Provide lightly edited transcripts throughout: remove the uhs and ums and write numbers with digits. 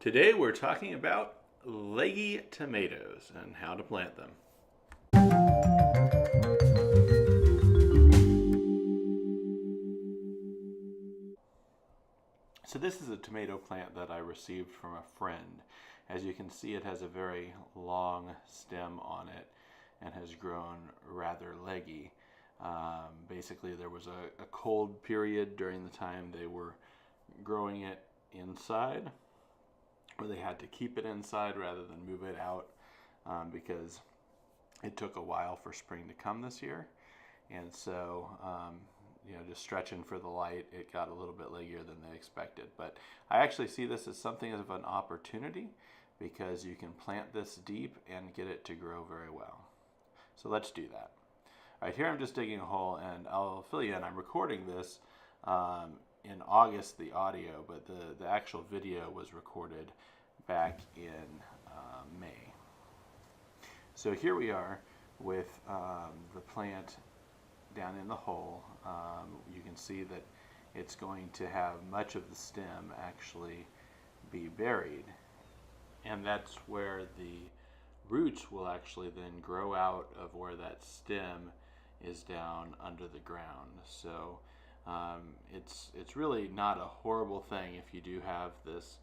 Today we're talking about leggy tomatoes and how to plant them. So this is a tomato plant that I received from a friend. As you can see, it has a very long stem on it and has grown rather leggy. Basically, there was a cold period during the time they were growing it inside, or they had to keep it inside rather than move it out because it took a while for spring to come this year. And so, just stretching for the light, it got a little bit leggier than they expected. But I actually see this as something of an opportunity because you can plant this deep and get it to grow very well. So let's do that. All right, here I'm just digging a hole, and I'll fill you in. I'm recording this in August, the audio, but the actual video was recorded back in May. So here we are with the plant down in the hole. You can see that it's going to have much of the stem actually be buried, and that's where the roots will actually then grow out of where that stem is down under the ground. So it's really not a horrible thing if you do have this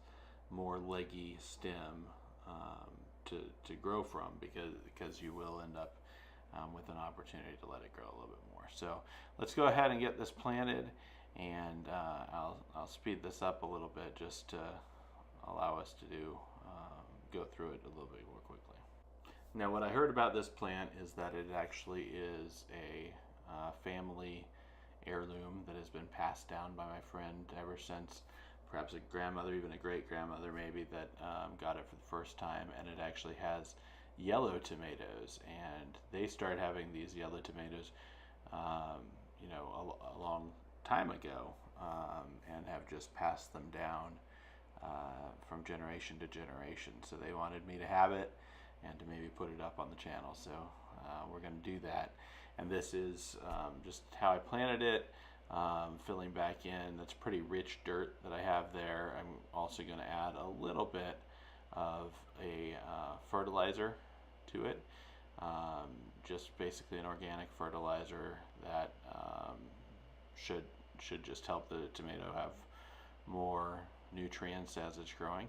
more leggy stem to grow from, because you will end up with an opportunity to let it grow a little bit more. So let's go ahead and get this planted, and I'll speed this up a little bit just to allow us to go through it a little bit more quickly. Now, what I heard about this plant is that it actually is a family heirloom that has been passed down by my friend ever since perhaps a grandmother, even a great-grandmother maybe, that got it for the first time. And it actually has yellow tomatoes, and they started having these yellow tomatoes a long time ago, and have just passed them down from generation to generation. So they wanted me to have it and to maybe put it up on the channel. So we're going to do that. And this is just how I planted it, filling back in. That's pretty rich dirt that I have there. I'm also going to add a little bit of a fertilizer to it, just basically an organic fertilizer that should just help the tomato have more nutrients as it's growing.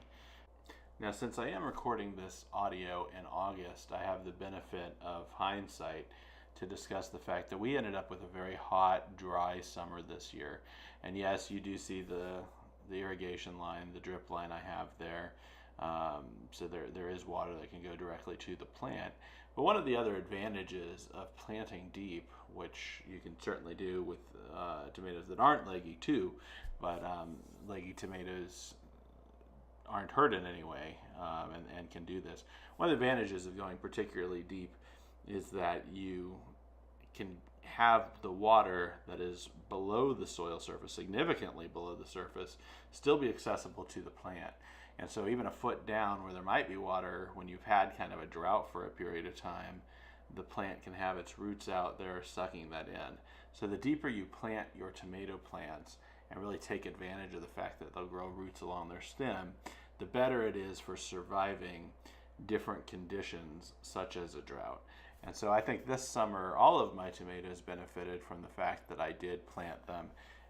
Now, since I am recording this audio in August, I have the benefit of hindsight to discuss the fact that we ended up with a very hot, dry summer this year. And yes, you do see the irrigation line, the drip line I have there. So there is water that can go directly to the plant. But one of the other advantages of planting deep, which you can certainly do with tomatoes that aren't leggy too, but leggy tomatoes aren't hurt in any way, and can do this. One of the advantages of going particularly deep is that you can have the water that is below the soil surface, significantly below the surface, still be accessible to the plant. And so even a foot down where there might be water, when you've had kind of a drought for a period of time, the plant can have its roots out there sucking that in. So the deeper you plant your tomato plants and really take advantage of the fact that they'll grow roots along their stem, the better it is for surviving different conditions such as a drought. And so I think this summer all of my tomatoes benefited from the fact that I did plant them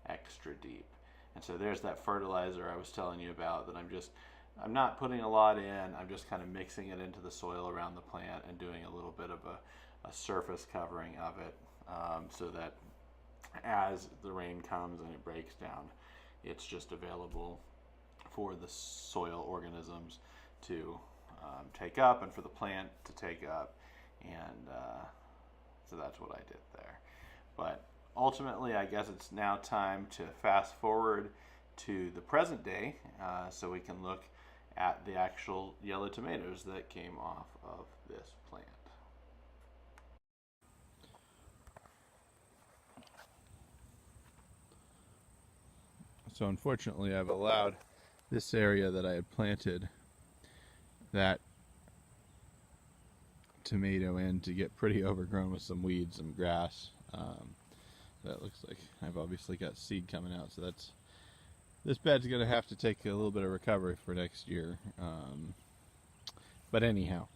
extra deep. And so there's that fertilizer I was telling you about that I'm not putting a lot in. I'm just kind of mixing it into the soil around the plant and doing a little bit of a surface covering of it, so that as the rain comes and it breaks down, it's just available for the soil organisms to take up and for the plant to take up. And so that's what I did there. But ultimately, I guess it's now time to fast forward to the present day, so we can look at the actual yellow tomatoes that came off of this plant. So unfortunately, I've allowed this area that I had planted that tomato in to get pretty overgrown with some weeds and grass. That looks like I've obviously got seed coming out, so that's This bed's going to have to take a little bit of recovery for next year. But anyhow,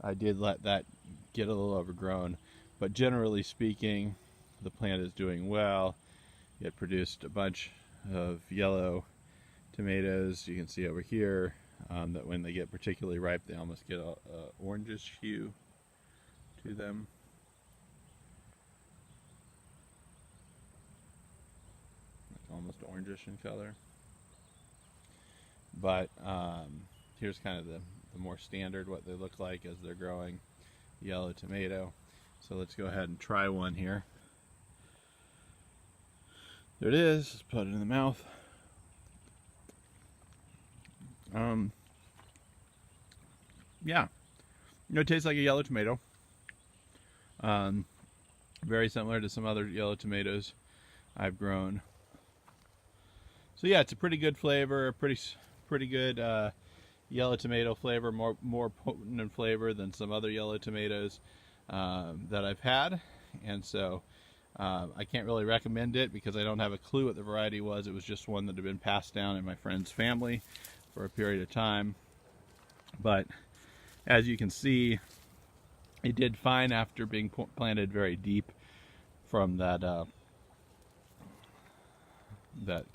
I did let that get a little overgrown. But generally speaking, the plant is doing well. It produced a bunch of yellow tomatoes. You can see over here that when they get particularly ripe, they almost get a orangish hue to them. Like almost orangish in color. But here's kind of the more standard what they look like as they're growing. Yellow tomato. So let's go ahead and try one here. There it is. Let's put it in the mouth. Yeah, it tastes like a yellow tomato. Very similar to some other yellow tomatoes I've grown. So yeah, it's a pretty good flavor, pretty good yellow tomato flavor, more potent in flavor than some other yellow tomatoes that I've had, and so I can't really recommend it because I don't have a clue what the variety was. It was just one that had been passed down in my friend's family for a period of time. But as you can see, it did fine after being planted very deep from that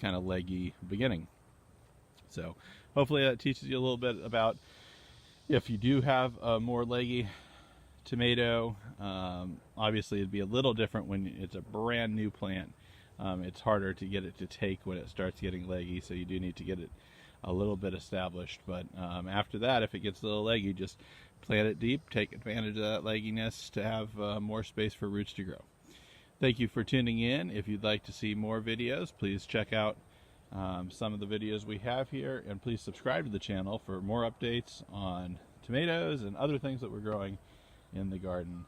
kind of leggy beginning. So hopefully that teaches you a little bit about if you do have a more leggy tomato. Obviously it'd be a little different when it's a brand new plant. It's harder to get it to take when it starts getting leggy, so you do need to get it a little bit established. But after that, if it gets a little leggy, just plant it deep, take advantage of that legginess to have more space for roots to grow. Thank you for tuning in. If you'd like to see more videos, please check out some of the videos we have here, and please subscribe to the channel for more updates on tomatoes and other things that we're growing in the garden.